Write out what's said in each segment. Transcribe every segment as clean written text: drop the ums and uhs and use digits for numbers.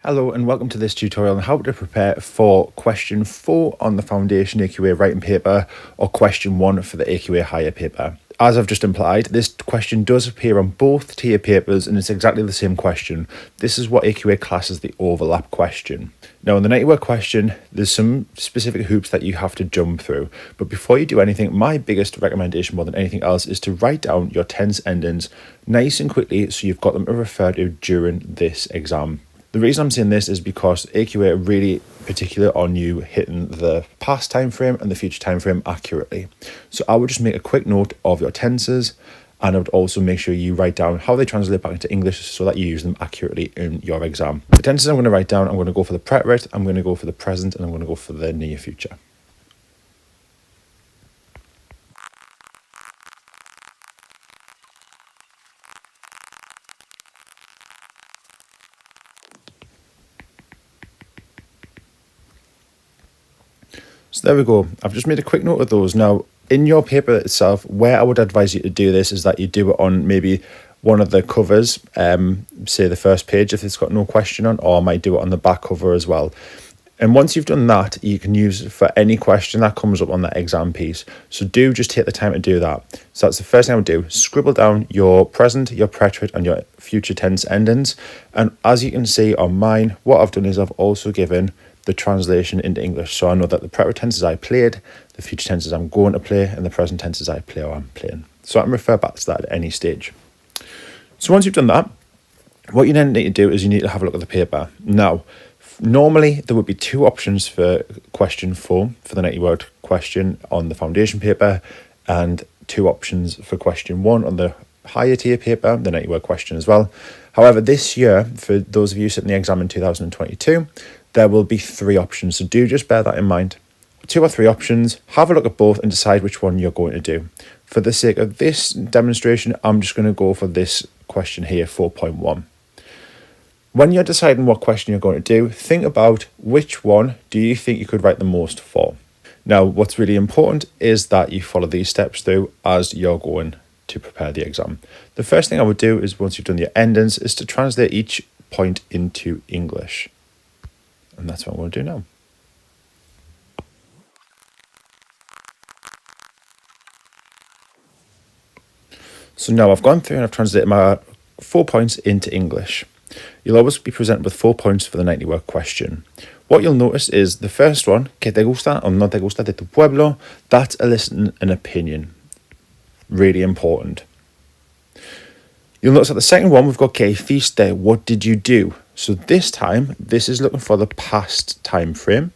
Hello and welcome to this tutorial on how to prepare for question 4 on the Foundation AQA writing paper or question 1 for the AQA higher paper. As I've just implied, this question does appear on both tier papers and it's exactly the same question. This is what AQA classes the overlap question. Now in the 90-word question, there's some specific hoops that you have to jump through. But before you do anything, my biggest recommendation more than anything else is to write down your tense endings nice and quickly so you've got them to refer to during this exam. The reason I'm saying this is because AQA are really particular on you hitting the past time frame and the future time frame accurately. So I would just make a quick note of your tenses, and I would also make sure you write down how they translate back into English so that you use them accurately in your exam. The tenses I'm going to write down, I'm going to go for the preterite, I'm going to go for the present, and I'm going to go for the near future. So there we go. I've just made a quick note of those. Now, in your paper itself, where I would advise you to do this is that you do it on maybe one of the covers, say the first page if it's got no question on, or I might do it on the back cover as well. And once you've done that, you can use it for any question that comes up on that exam piece. So do just take the time to do that. So that's the first thing I would do. Scribble down your present, your preterite, and your future tense endings. And as you can see on mine, what I've done is I've also given the translation into English. So I know that the preterite tenses I played, the future tenses I'm going to play, and the present tenses I play or I'm playing. So I can refer back to that at any stage. So once you've done that, what you then need to do is you need to have a look at the paper. Now, normally there would be two options for question 4 for the 90-word question on the foundation paper, and two options for question 1 on the higher tier paper, the 90-word question as well. However, this year, for those of you sitting the exam in 2022, there will be 3 options. So do just bear that in mind. 2 or 3 options, have a look at both and decide which one you're going to do. For the sake of this demonstration, I'm just going to go for this question here, 4.1. When you're deciding what question you're going to do, think about which one do you think you could write the most for. Now, what's really important is that you follow these steps through as you're going to prepare the exam. The first thing I would do is, once you've done your endings, is to translate each point into English. And that's what I'm going to do now. So now I've gone through and I've translated my 4 points into English. You'll always be presented with 4 points for the 90-word question. What you'll notice is the first one, que te gusta o no te gusta de tu pueblo, that's eliciting an opinion. Really important. You'll notice that the second one, we've got que hiciste, what did you do? So this time, this is looking for the past time frame.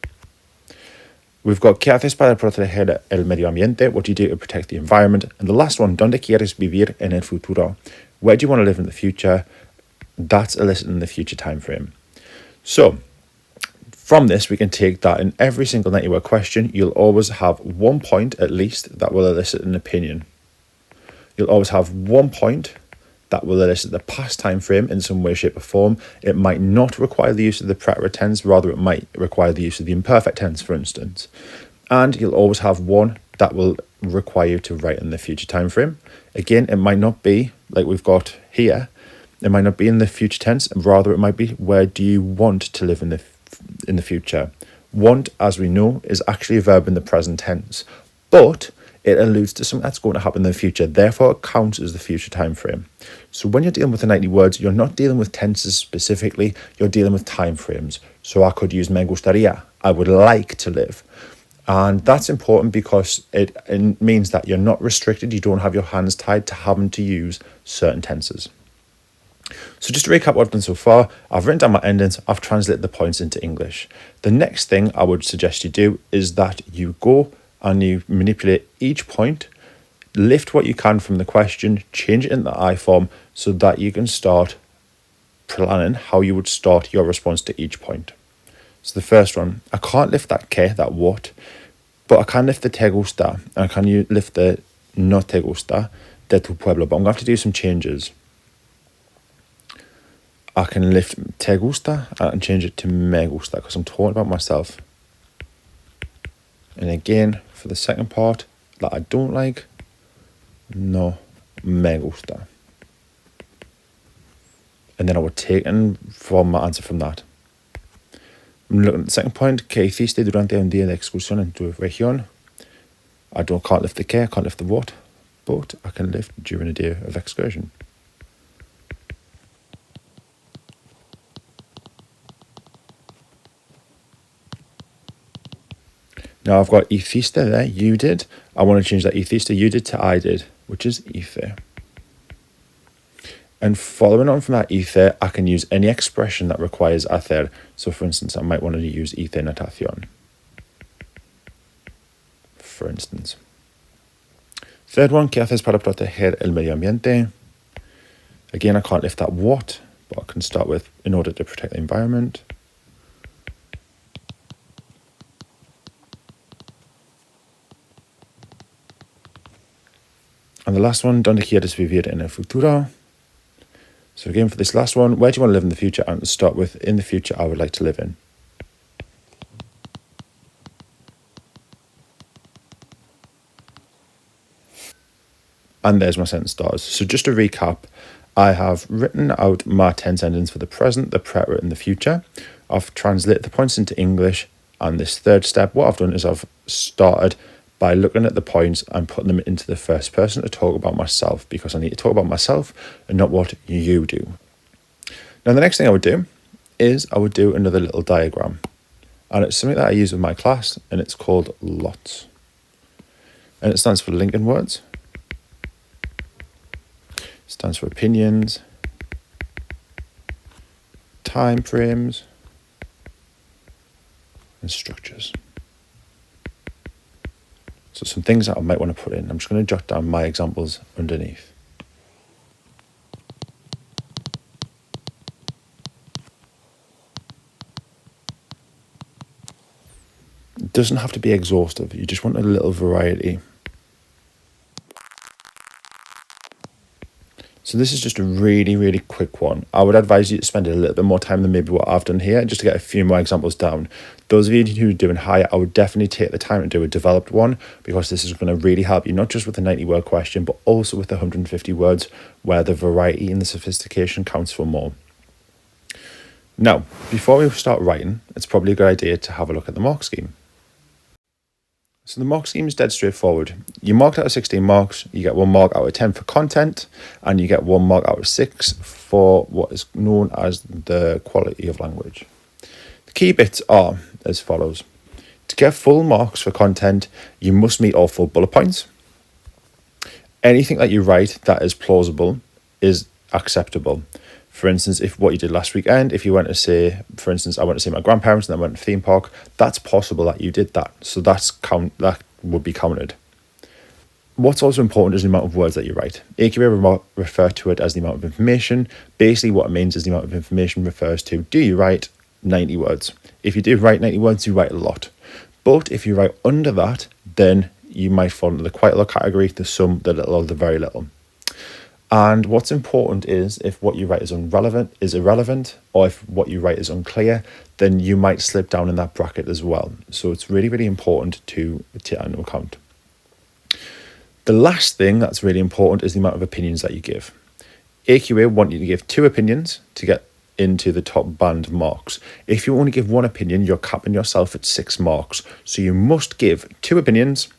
We've got ¿qué haces para proteger el medio ambiente? What do you do to protect the environment? And the last one, ¿dónde quieres vivir en el futuro? Where do you want to live in the future? That's eliciting the future time frame. So from this, we can take that in every single 90-word question, you'll always have 1 point at least that will elicit an opinion. You'll always have 1 point that will elicit the past time frame in some way, shape or form. It might not require the use of the preterite tense, rather it might require the use of the imperfect tense, for instance. And you'll always have 1 that will require you to write in the future time frame. Again, it might not be like we've got here. It might not be in the future tense, rather it might be where do you want to live in the future. Want, as we know, is actually a verb in the present tense, but it alludes to something that's going to happen in the future. Therefore, it counts as the future time frame. So when you're dealing with the 90 words, you're not dealing with tenses specifically, you're dealing with time frames. So I could use me gustaría, I would like to live. And that's important because it means that you're not restricted, you don't have your hands tied to having to use certain tenses. So just to recap what I've done so far, I've written down my endings, I've translated the points into English. The next thing I would suggest you do is that you go and you manipulate each point, lift what you can from the question, change it into I form so that you can start planning how you would start your response to each point. So the first one, I can't lift that que, that what, but I can lift the te gusta, and I can lift the no te gusta de tu pueblo, but I'm going to have to do some changes. I can lift te gusta and change it to me gusta because I'm talking about myself. And again, for the second part that I don't like, no me gusta. And then I would take and form my answer from that. I'm looking at the second point. ¿Qué hiciste durante un día de excursión en tu región? Can't lift the ¿qué, I can't lift the what, but I can lift during a day of excursion. Now I've got hiciste there, you did. I want to change that hiciste, you did, to I did, which is hice. And following on from that hice, I can use any expression that requires hacer. So for instance, I might want to use hice natación, for instance. Third one, ¿qué haces para proteger el medio ambiente? Again, I can't lift that what, but I can start with in order to protect the environment. And the last one, ¿dónde quieres vivir en el futuro? So again, for this last one, where do you want to live in the future? And to start with, in the future, I would like to live in. And there's my sentence starters. So just to recap, I have written out my 10 sentences for the present, the preterite, and the future. I've translated the points into English. And this third step, what I've done is I've started by looking at the points and putting them into the first person to talk about myself, because I need to talk about myself and not what you do. Now, the next thing I would do is I would do another little diagram. And it's something that I use with my class, and it's called LOTS. And it stands for linking words. It stands for opinions, time frames, and structures. So some things that I might want to put in. I'm just going to jot down my examples underneath. It doesn't have to be exhaustive. You just want a little variety. So this is just a really, really quick one. I would advise you to spend a little bit more time than maybe what I've done here, just to get a few more examples down. Those of you who are doing higher, I would definitely take the time to do a developed one, because this is going to really help you, not just with the 90-word question, but also with the 150 words, where the variety and the sophistication counts for more. Now, before we start writing, it's probably a good idea to have a look at the mark scheme. So the mark scheme is dead straightforward. You marked out of 16 marks, you get 1 mark out of 10 for content, and you get 1 mark out of 6 for what is known as the quality of language. The key bits are as follows. To get full marks for content, you must meet all 4 bullet points. Anything that you write that is plausible is acceptable. For instance, if what you did last weekend, if you went to say, for instance, I went to see my grandparents and then went to theme park, that's possible that you did that. So that would be counted. What's also important is the amount of words that you write. AQA refer to it as the amount of information. Basically, what it means is the amount of information refers to, do you write 90 words? If you do write 90 words, you write a lot. But if you write under that, then you might fall into the quite a lot category, the some, the little, or the very little. And what's important is if what you write is irrelevant, or if what you write is unclear, then you might slip down in that bracket as well. So it's really, really important to take into account. The last thing that's really important is the amount of opinions that you give. AQA want you to give 2 opinions to get into the top band marks. If you only give 1 opinion, you're capping yourself at 6 marks. So you must give 2 opinions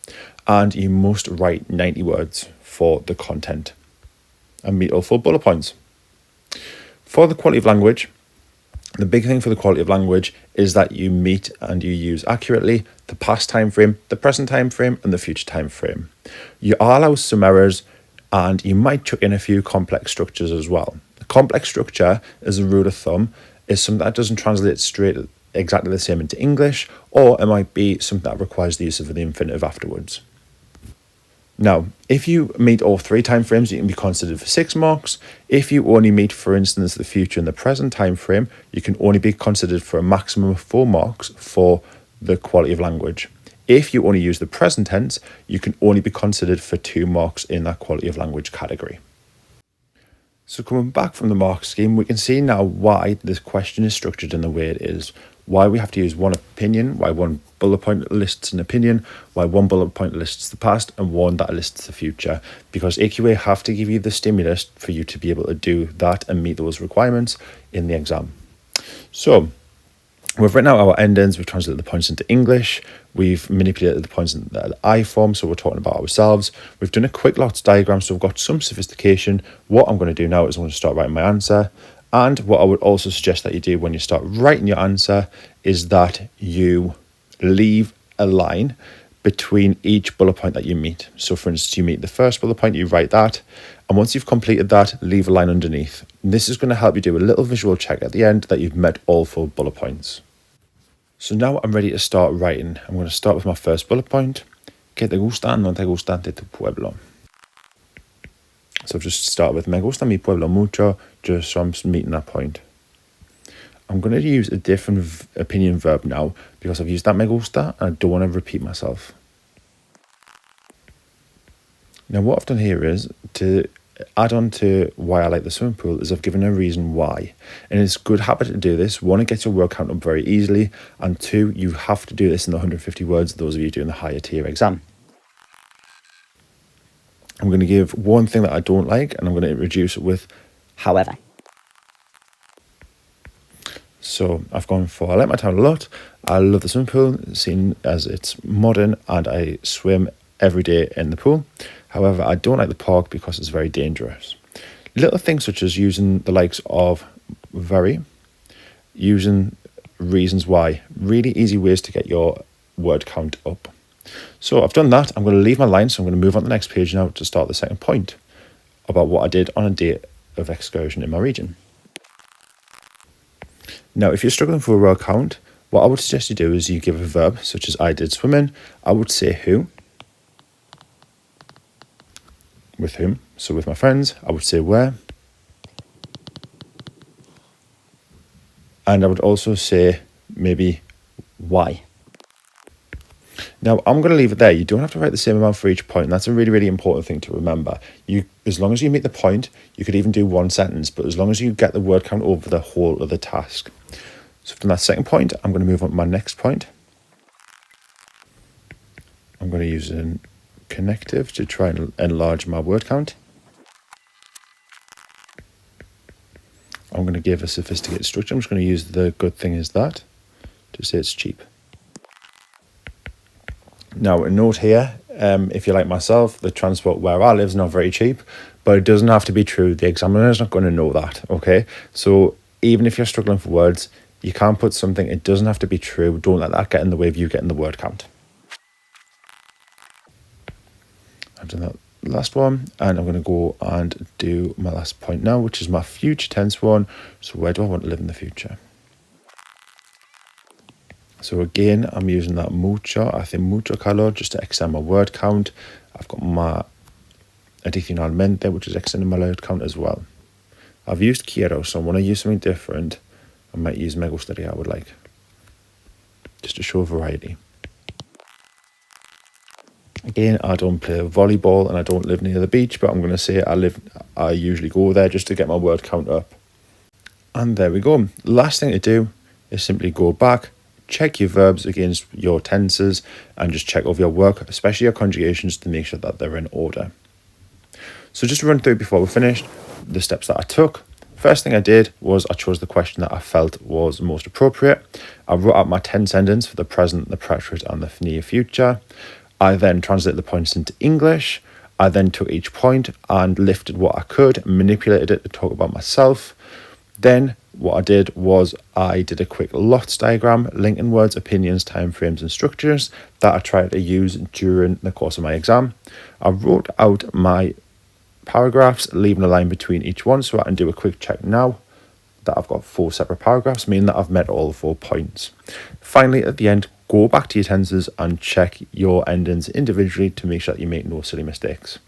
and you must write 90 words for the content and meet all 4 bullet points. For the quality of language, the big thing for the quality of language is that you meet and you use accurately the past time frame, the present time frame, and the future time frame. You allow some errors, and you might chuck in a few complex structures as well. The complex structure, as a rule of thumb, is something that doesn't translate straight exactly the same into English, or it might be something that requires the use of the infinitive afterwards. Now, if you meet all 3 time frames, you can be considered for 6 marks. If you only meet, for instance, the future and the present time frame, you can only be considered for a maximum of 4 marks for the quality of language. If you only use the present tense, you can only be considered for 2 marks in that quality of language category. So coming back from the mark scheme, we can see now why this question is structured in the way it is. Why we have to use 1 opinion, why 1 bullet point lists an opinion, why 1 bullet point lists the past, and 1 that lists the future. Because AQA have to give you the stimulus for you to be able to do that and meet those requirements in the exam. So We've written out our endings, we've translated the points into English, we've manipulated the points in the I form, so we're talking about ourselves. We've done a quick lots diagram, so we've got some sophistication. What I'm going to do now is I'm going to start writing my answer. And what I would also suggest that you do when you start writing your answer is that you leave a line between each bullet point that you meet. So for instance, you meet the first bullet point, you write that, and once you've completed that, leave a line underneath. And this is going to help you do a little visual check at the end that you've met all 4 bullet points. So now I'm ready to start writing. I'm going to start with my first bullet point. ¿Qué te gusta, no te gusta de tu pueblo? So I've just started with me gusta mi pueblo mucho, just so I'm meeting that point. I'm going to use a different opinion verb now because I've used that me gusta and I don't want to repeat myself. Now what I've done here is to add on to why I like the swimming pool is I've given a reason why. And it's a good habit to do this. 1, it gets your word count up very easily. And 2, you have to do this in the 150 words, those of you doing the higher tier exam. I'm going to give one thing that I don't like and I'm going to introduce it with however. So I've gone for I like my town a lot. I love the swimming pool, seeing as it's modern and I swim every day in the pool. However, I don't like the park because it's very dangerous. Little things such as using the likes of very, using reasons why, really easy ways to get your word count up. So I've done that. I'm going to leave my line, so I'm going to move on to the next page now to start the second point about what I did on a day of excursion in my region. Now, if you're struggling for a word count, what I would suggest you do is you give a verb, such as I did swimming. I would say who. With whom? So with my friends. I would say where. And I would also say maybe why. Now, I'm going to leave it there. You don't have to write the same amount for each point. And that's a really, really important thing to remember. As long as you meet the point, you could even do 1 sentence. But as long as you get the word count over the whole of the task. So from that second point, I'm going to move on to my next point. I'm going to use a connective to try and enlarge my word count. I'm going to give a sophisticated structure. I'm just going to use the good thing is that to say it's cheap. Now, a note here, if you're like myself, the transport where I live is not very cheap, but it doesn't have to be true. The examiner is not going to know that, okay? So even if you're struggling for words, you can't put something, it doesn't have to be true. Don't let that get in the way of you getting the word count. I've done that last one, and I'm going to go and do my last point now, which is my future tense one. So where do I want to live in the future? So again, I'm using that mucho, hace mucho calor, just to extend my word count. I've got my adicionalmente, which is extending my word count as well. I've used quiero, so when I use something different, I might use me gustaría, I would like, just to show variety. Again, I don't play volleyball and I don't live near the beach, but I'm going to say I usually go there just to get my word count up. And there we go. Last thing to do is simply go back, check your verbs against your tenses, and just check over your work, especially your conjugations, to make sure that they're in order. So just to run through before we finished, the steps that I took. First thing I did was I chose the question that I felt was most appropriate. I wrote out my tense endings for the present, the preterite, and the near future. I then translated the points into English. I then took each point and lifted what I could, manipulated it to talk about myself. Then what I did was I did a quick lots diagram, linking words, opinions, timeframes, and structures that I tried to use during the course of my exam. I wrote out my paragraphs, leaving a line between each one so I can do a quick check now that I've got 4 separate paragraphs, meaning that I've met all 4 points. Finally, at the end, go back to your tenses and check your endings individually to make sure that you make no silly mistakes.